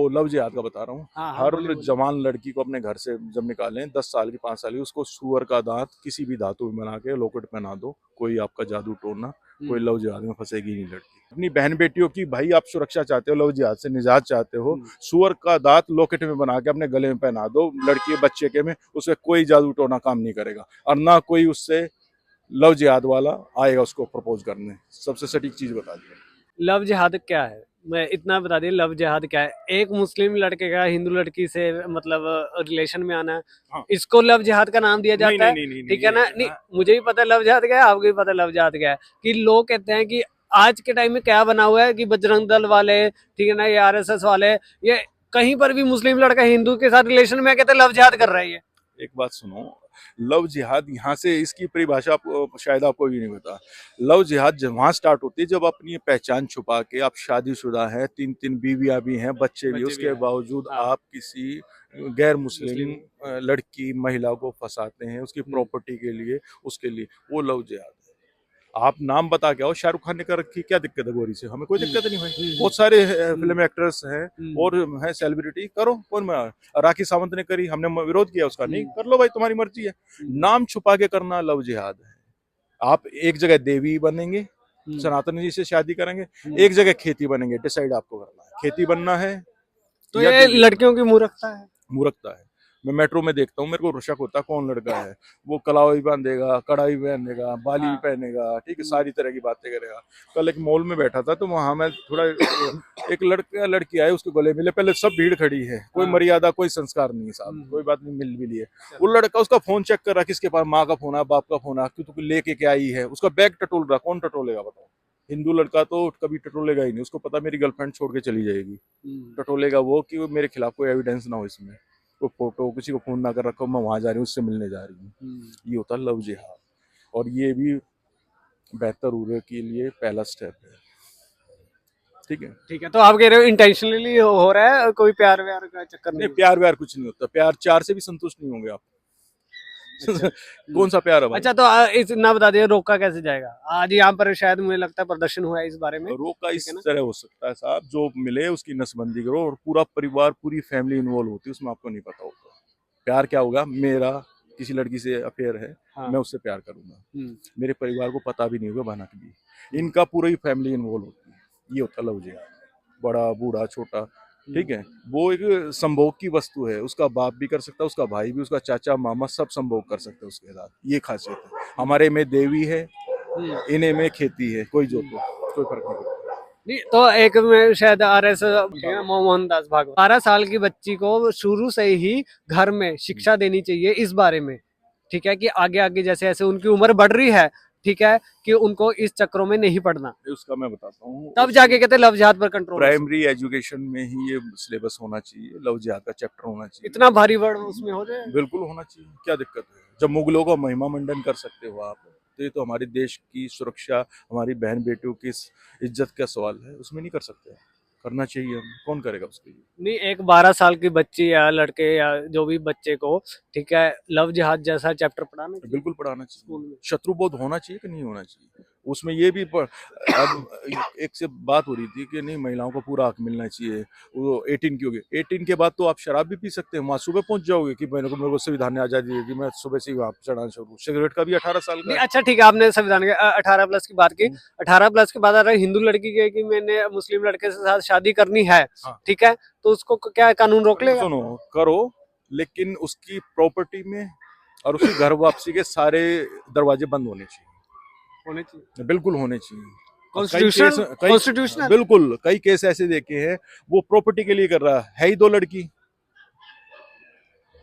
वो लव जिहाद का बता रहा हूँ। हाँ हाँ, हर बोलिए बोलिए। जवान लड़की को अपने घर से जब निकालें 10 साल की 5 साल की, उसको सूअर का दांत किसी भी धातु में बना के लॉकेट पहना दो, कोई आपका जादू टोना, कोई हम्म लव जिहाद में फंसेगी नहीं लड़की। अपनी बहन बेटियों की भाई आप सुरक्षा चाहते हो, लव जिहाद से निजात चाहते हो, हम्म। सूअर का दांत लॉकेट में बना के अपने गले में पहना दो लड़की बच्चे के में, उससे कोई जादू टोना काम नहीं करेगा और ना कोई उससे लव जिहाद वाला आएगा उसको प्रपोज करने। सबसे सटीक चीज बता दी। लव जिहाद क्या है? मैं इतना बता दिया, लव जिहाद क्या है। एक मुस्लिम लड़के का हिंदू लड़की से मतलब रिलेशन में आना, हाँ। इसको लव जिहाद का नाम दिया नहीं जाता नहीं है। नहीं नहीं, नहीं ठीक है ना? ये नहीं, मुझे भी पता है लव जिहाद क्या है, आपको भी पता है लव जिहाद क्या है। कि लोग कहते हैं कि आज के टाइम में क्या बना हुआ है कि बजरंग दल वाले, ठीक है ना, ये आरएसएस वाले, ये कहीं पर भी मुस्लिम लड़का हिंदू के साथ रिलेशन में कहते हैं लव जिहाद कर रहा है ये। एक बात सुनो, लव जिहाद यहाँ से इसकी परिभाषा आपको शायद आपको भी नहीं पता। लव जिहाद जब वहाँ स्टार्ट होती है जब अपनी पहचान छुपा के आप शादीशुदा हैं, 3 3 बीवियां भी हैं, बच्चे भी, बच्चे भी उसके हैं। बावजूद हाँ। आप किसी गैर मुस्लिम मुस्लिम। लड़की महिला को फंसाते हैं उसकी हम्म प्रॉपर्टी के लिए, उसके लिए, वो लव जिहाद है। आप नाम बता के आओ, शाहरुख खान ने कर रखी, क्या दिक्कत है गोरी से? हमें कोई हम्म दिक्कत नहीं भाई, हम्म बहुत सारे हम्म फिल्म एक्टर्स हैं हम्म और हैं सेलिब्रिटी, करो, कौन मना। राखी सावंत ने करी, हमने विरोध किया उसका? नहीं, हम्म कर लो भाई, तुम्हारी मर्जी है। हम्म नाम छुपा के करना लव जिहाद है। आप एक जगह देवी बनेंगे, हम्म सनातन जी से शादी करेंगे, हम्म। एक जगह खेती बनेंगे, डिसाइड आपको करना है, खेती बनना है तो या ये देवी बनना लड़कियों की मूर्खता है। है। मूर्खता है। मैं मेट्रो में देखता हूँ, मेरे को शक होता है कौन लड़का है, वो कलावा भी बांधेगा, कड़ा भी पहनेगा, बाली भी हाँ। पहनेगा, ठीक है, हम्म सारी तरह की बातें करेगा। कल एक मॉल में बैठा था तो वहां मैं थोड़ा एक लड़का लड़की आए, उसके गले मिले, पहले सब भीड़ खड़ी है, कोई हाँ। मर्यादा कोई संस्कार नहीं है साहब, हम्म। कोई बात नहीं, मिल भी लिए। चलो। वो लड़का उसका फोन चेक कर रहा, किसके पास माँ का फोन है, बाप का फोन है, क्यों तू लेके क्या आई है, उसका बैग टटोल रहा, कौन टटोलेगा बताओ? हिंदू लड़का तो कभी टटोलेगा ही नहीं, उसको पता मेरी गर्लफ्रेंड छोड़ के चली जाएगी। हम्म टटोलेगा वो कि वो मेरे खिलाफ कोई एविडेंस ना हो, इसमें कोई फोटो किसी को फोन ना कर रखो, मैं वहां जा रही हूँ, उससे मिलने जा रही हूँ। हम्म। ये होता है लव जिहाद, और ये भी बेहतर उम्र के लिए पहला स्टेप है। ठीक है। ठीक है, तो आप कह रहे हो इंटेंशनली हो रहा है, कोई प्यार व्यार का चक्कर नहीं, नहीं है? प्यार व्यार कुछ नहीं होता, प्यार चार से भी संतुष्ट नहीं होंगे आप। अच्छा। कौन सा प्यार है भाई? अच्छा, तो इस ना बता दिए रोका कैसे जाएगा? आज यहाँ पर शायद मुझे लगता है प्रदर्शन हुआ है इस बारे में। रोका ठीक इस है ना? तरह हो सकता है साहब, जो मिले उसकी नसबंदी करो, और पूरा परिवार पूरी फैमिली इन्वॉल्व होती है उसमें, आपको नहीं पता होता प्यार क्या होगा। मेरा किसी लड़की से अफेयर है, हाँ। मैं उससे प्यार करूंगा, हम्म मेरे परिवार को पता भी नहीं होगा भनक भी, हम्म इनका पूरी फैमिली इन्वॉल्व होती है। ये होता लव जिहाद, बड़ा बूढ़ा छोटा, हम्म ठीक है। वो एक संभोग की वस्तु है, उसका बाप भी कर सकता है, उसका भाई भी, उसका चाचा मामा सब संभोग कर सकते हैं उसके साथ, ये खासियत है। हम्म हमारे में देवी है, हम्म इन्हें में खेती है, कोई हम्म। जोतो, कोई फर्क नहीं पड़ता। नहीं, तो एक में शायद आरएस मोहनदास भागवत 12 साल की बच्ची को शुरू से ही घर में शिक्षा देनी चाहिए इस बारे में। ठीक है, कि आगे आगे जैसे जैसे उनकी उम्र बढ़ रही है, ठीक है, कि उनको इस चक्रों में नहीं पड़ना। उसका मैं बताता हूँ, तब जाके कहते हैं लव जिहाद पर कंट्रोल हो सकता प्राइमरी एजुकेशन में ही ये सिलेबस होना चाहिए, लव जिहाद का चैप्टर होना है। चाहिए। इतना भारी वर्ड उसमें हो जाए। बिल्कुल होना चाहिए, क्या दिक्कत है? जब मुगलों का महिमा मंडन कर सकते हो आप, तो ये तो हमारे देश की सुरक्षा, हमारी बहन बेटियों की इज्जत का सवाल है, उसमें नहीं कर सकते? करना चाहिए, हम कौन करेगा उसके लिए? नहीं, एक 12 साल की बच्ची या लड़के या जो भी बच्चे को, ठीक है, लव जिहाद जैसा चैप्टर पढ़ाना चाहिए बिल्कुल पढ़ाना चाहिए, स्कूल में। शत्रुबोध होना चाहिए कि नहीं होना चाहिए उसमें, ये भी अब एक से बात हो रही थी कि नहीं महिलाओं को पूरा हक मिलना चाहिए, वो 18 की होगी, 18 के बाद तो आप शराब भी पी सकते हैं, वहाँ सुबह पहुंच जाओगे कि मेरे को संविधान ने आजादी दी थी, मैं सुबह से ही वहाँ चढ़ाना शुरू। सिगरेट का भी 18 साल का नहीं, है। अच्छा ठीक है, आपने संविधान के 18+ की बात की। हम्म, 18+ के बाद अगर हिंदू लड़की के कि मैंने मुस्लिम लड़के से साथ शादी करनी है, हाँ, ठीक है, तो उसको क्या कानून रोक लेगा? सुनो, करो, लेकिन उसकी प्रॉपर्टी में और उसकी घर वापसी के सारे दरवाजे बंद होने चाहिए, होने चाहिए। बिल्कुल होने चाहिए। और कॉन्स्टिट्यूशनल कई कॉन्स्टिट्यूशनल। बिल्कुल कई केस ऐसे देखे हैं, वो प्रॉपर्टी के लिए कर रहा है ही दो लड़की,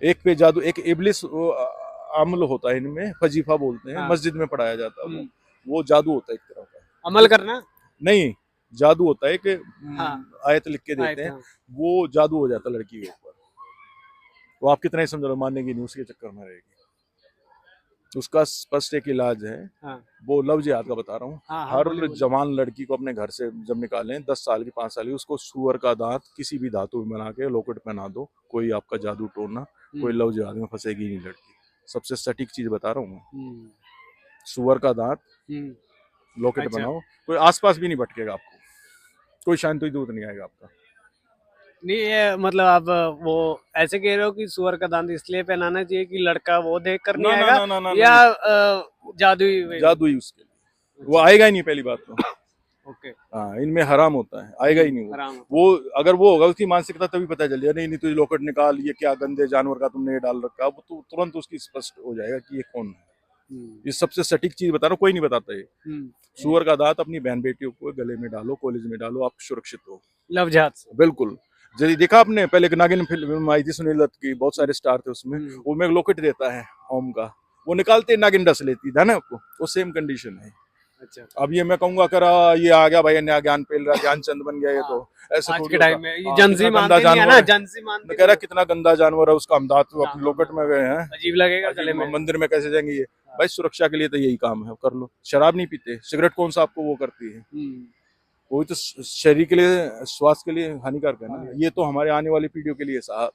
एक पे जादू, एक इबलिस अमल होता है इनमें, फजीफा बोलते हैं, हाँ। मस्जिद में पढ़ाया जाता है हम्म। वो जादू होता है एक तरह का। अमल करना। नहीं, जादू होता है कि हाँ। आयत लिख के आए देते थे, हैं, हाँ। वो जादू हो जाता है लड़की के ऊपर, तो आप कितना ही समझ लो, मानेगी नहीं, उसके चक्कर में रहेगी। उसका स्पष्ट एक इलाज है, हाँ वो लव जिहाद का बता रहा हूँ। हाँ हाँ, हर बोलिए बोलिए। जवान लड़की को अपने घर से जब निकालें 10 साल की 5 साल की, उसको सूअर का दांत किसी भी धातु में बना के लॉकेट पहना दो, कोई आपका जादू टोना, कोई हम्म लव जिहाद में फंसेगी नहीं लड़की। सबसे सटीक चीज बता रहा हूँ मैं, हम्म सूअर का दांत हम्म। लॉकेट अच्छा। बनाओ, कोई आसपास भी नहीं भटकेगा आपको, कोई शांति दूत नहीं आएगा आपका। नहीं ये मतलब आप वो ऐसे कह रहे हो कि सुअर का दांत इसलिए पहनाना चाहिए कि लड़का वो देख कर नहीं ना ना आएगा, ना ना ना या ना, जादुई वे में? जादू ही उसके लिए, वो आएगा ही नहीं पहली बात तो। ओके, हाँ, इनमें हराम होता है, आएगा ही नहीं वो। आराम। वो अगर वो होगा उसकी मानसिकता तभी पता चल जाएगा, नहीं नहीं तुझे लॉकेट निकाल, ये क्या गंदे जानवर का तुमने ये डाल रखा है, वो तो तुरंत उसकी स्पष्ट हो जाएगा कि ये कौन है। ये सबसे सटीक चीज बता रहा हूँ, कोई नहीं बताता ये। सुअर का दांत अपनी बहन बेटियों को गले में डालो, कॉलेज में डालो, आप सुरक्षित हो। लव जिहाद से। बिल्कुल। जैसे देखा आपने पहले एक नागिन फिल्म आई थी सुनील दत्त की, बहुत सारे स्टार थे उसमें, वो में लॉकेट देता है ओम का, वो निकालते नागिन डस लेती है ना आपको, वो सेम कंडीशन है। अच्छा, अब ये मैं कहूंगा करा ये आ गया भाई नया ज्ञान पेल रहा, ज्ञानचंद बन गया ये तो, ऐसे आज थोड़ी के होता। टाइम में ये हाँ, जनजी कितना मानते गंदा नहीं है जानवर ना, है। जनजी मानते मैं कह रहा नहीं कितना गंदा जानवर है, उसका हम दांत हाँ, अपने लॉकेट में गए हैं, है। अजीब लगेगा गले में। मंदिर में कैसे जाएंगे ये। भाई सुरक्षा के लिए तो यही काम है, कर लो। शराब नहीं पीते, सिगरेट कौन सा आपको वो करती है, वही तो शरीर के लिए, स्वास्थ्य के लिए हानिकारक है ना, ये तो हमारे आने वाली पीढ़ियों के लिए साहब।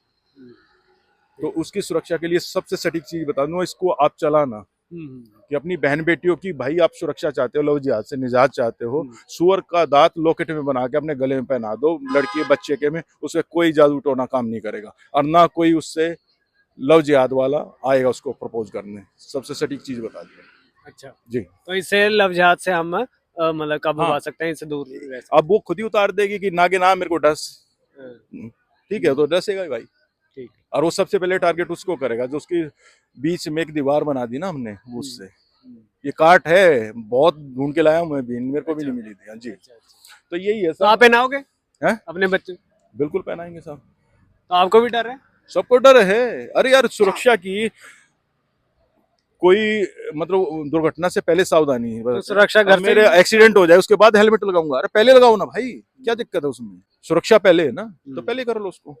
तो उसकी सुरक्षा के लिए सबसे सटीक चीज बता दूं, इसको आप चलाना कि अपनी बहन बेटियों की, भाई आप सुरक्षा चाहते हो, लव जिहाद से निजात चाहते हो, सुअर का दांत लॉकेट में बना के अपने गले में पहना दो, लड़की बच्चे के में, उससे कोई जादू टोना काम नहीं करेगा, और ना कोई उससे लव जिहाद वाला आएगा उसको प्रपोज करने। सबसे सटीक चीज बता दी। अच्छा, जी। तो इससे लव जिहाद से हम मतलब काबू हाँ। पा सकते हैं, इससे दूर रह सकते अब वो खुद ही उतार देगी कि नागिन आ मेरे को डस, हैं। ठीक है, तो डसेगा ही भाई। ठीक। और वो सबसे पहले टारगेट उसको करेगा जो उसकी बीच में एक दीवार बना दी ना हमने, उससे। ये काट है, बहुत ढूंढ के लाया हूं मैं भी, मेरे को भी नहीं मिली थी। हाँ जी। अच्छा, अच्छा। तो यही है तो आप सब। पहनाओगे हैं? अपने बच्चे? बिल्कुल पहनाएंगे साहब, तो आपको भी डर है? सबको डर है। अरे यार सुरक्षा की कोई मतलब दुर्घटना से पहले सावधानी है। तो सुरक्षा अब घर से मेरे ही- एक्सीडेंट हो जाए उसके बाद हेलमेट लगाऊंगा, अरे पहले लगाओ ना भाई, क्या दिक्कत है उसमें, सुरक्षा पहले है ना, तो पहले कर लो उसको।